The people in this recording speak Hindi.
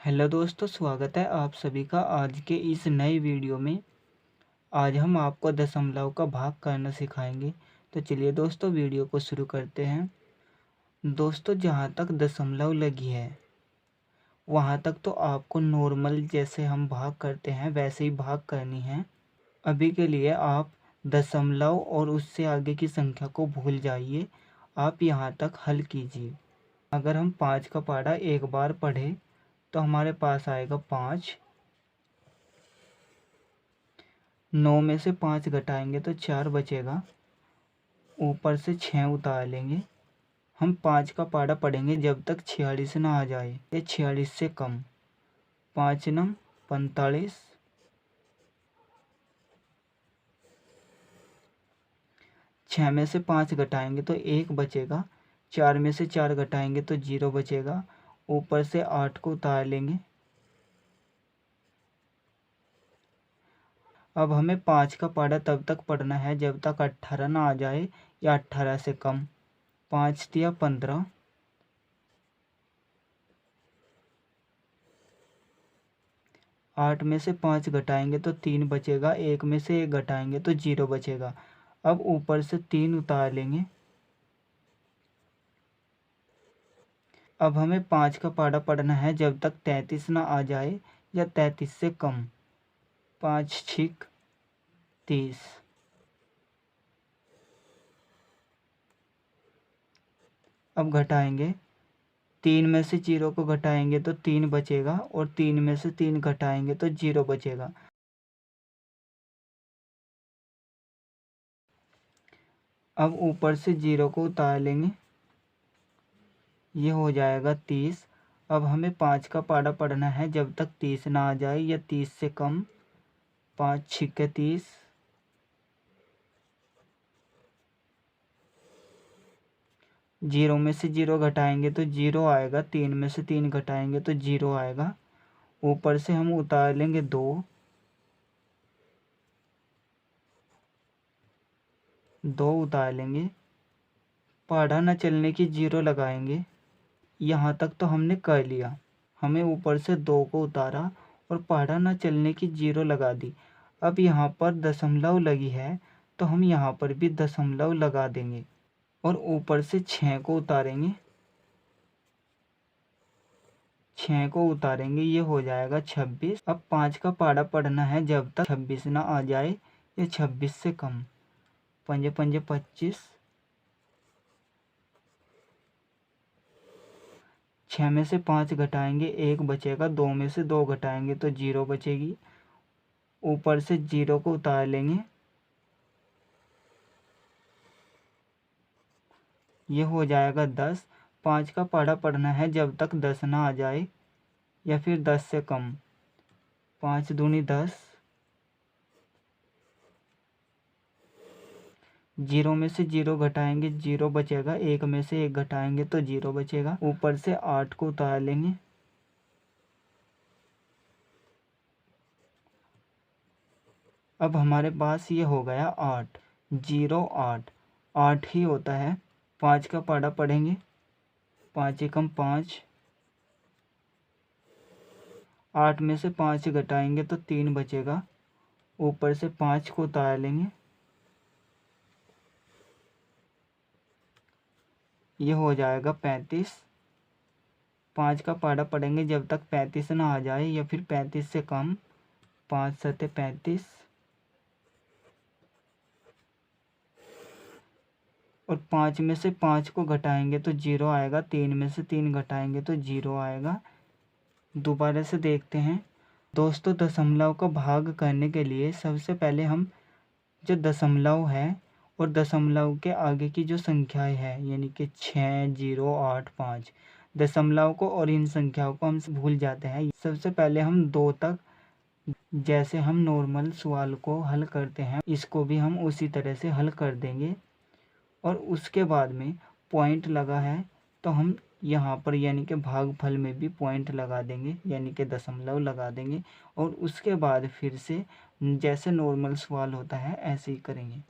हेलो दोस्तों, स्वागत है आप सभी का आज के इस नए वीडियो में। आज हम आपको दशमलव का भाग करना सिखाएंगे। तो चलिए दोस्तों, वीडियो को शुरू करते हैं। दोस्तों, जहाँ तक दशमलव लगी है वहाँ तक तो आपको नॉर्मल जैसे हम भाग करते हैं वैसे ही भाग करनी है। अभी के लिए आप दशमलव और उससे आगे की संख्या को भूल जाइए। आप यहाँ तक हल कीजिए। अगर हम 5 का पहाड़ा एक बार पढ़े तो हमारे पास आएगा 5। 9 में से 5 घटाएंगे तो 4 बचेगा। ऊपर से 6 उतार लेंगे। हम 5 का पहाड़ा पढ़ेंगे जब तक 46 ना आ जाए या 46 से कम। 5 नम 45। 6 में से 5 घटाएंगे तो 1 बचेगा। 4 में से 4 घटाएंगे तो 0 बचेगा। ऊपर से 8 को उतार लेंगे। अब हमें 5 का पहाड़ा तब तक पढ़ना है जब तक 18 ना आ जाए या 18 से कम। 5 तिया 15। 8 में से 5 घटाएंगे तो 3 बचेगा। 1 में से 1 घटाएंगे तो 0 बचेगा। अब ऊपर से 3 उतार लेंगे। अब हमें 5 का पहाड़ा पढ़ना है जब तक 33 ना आ जाए या 33 से कम। 5 छिक 30। अब घटाएंगे। 3 में से 0 को घटाएंगे तो 3 बचेगा और 3 में से 3 घटाएंगे तो 0 बचेगा। अब ऊपर से 0 को उतार लेंगे। ये हो जाएगा 30। अब हमें 5 का पहाड़ा पढ़ना है जब तक 30 ना आ जाए या 30 से कम। 5 छिक्के 30। 0 में से 0 घटाएंगे तो 0 आएगा। 3 में से 3 घटाएंगे तो 0 आएगा। ऊपर से हम उतार लेंगे 2। 2 उतार लेंगे। पहाड़ा न चलने की 0 लगाएंगे। यहाँ तक तो हमने कर लिया। हमें ऊपर से 2 को उतारा और पहाड़ा न चलने की 0 लगा दी। अब यहाँ पर दशमलव लगी है तो हम यहाँ पर भी दशमलव लगा देंगे और ऊपर से 6 को उतारेंगे। 6 को उतारेंगे, ये हो जाएगा 26। अब 5 का पहाड़ा पढ़ना है जब तक 26 ना आ जाए या 26 से कम। 5 5 25। 6 में से 5 घटाएंगे 1 बचेगा। 2 में से 2 घटाएंगे तो 0 बचेगी। ऊपर से 0 को उतार लेंगे। ये हो जाएगा 10। 5 का पहाड़ा पढ़ना है जब तक 10 ना आ जाए या फिर 10 से कम। 5 दूनी 10। 0 में से 0 घटाएंगे 0 बचेगा। 1 में से 1 घटाएंगे तो 0 बचेगा। ऊपर से 8 को उतार लेंगे। अब हमारे पास ये हो गया 8। 0 8। 8 ही होता है। 5 का पहाड़ा पढ़ेंगे। 5 एकम 5। 8 में से 5 घटाएंगे तो 3 बचेगा। ऊपर से 5 को उतार लेंगे। ये हो जाएगा 35। 5 का पहाड़ा पढ़ेंगे जब तक 35 ना आ जाए या फिर 35 से कम। 5 सत्ते 35। और 5 में से 5 को घटाएंगे तो 0 आएगा। 3 में से 3 घटाएंगे तो 0 आएगा। दोबारा से देखते हैं। दोस्तों, दशमलव का भाग करने के लिए सबसे पहले हम जो दशमलव है और दशमलव के आगे की जो संख्याएं हैं यानी कि 6 0 8 5, दशमलव को और इन संख्याओं को हम भूल जाते हैं। सबसे पहले हम 2 तक जैसे हम नॉर्मल सवाल को हल करते हैं इसको भी हम उसी तरह से हल कर देंगे। और उसके बाद में पॉइंट लगा है तो हम यहाँ पर यानी कि भागफल में भी पॉइंट लगा देंगे यानी कि दशमलव लगा देंगे। और उसके बाद फिर से जैसे नॉर्मल सवाल होता है ऐसे ही करेंगे।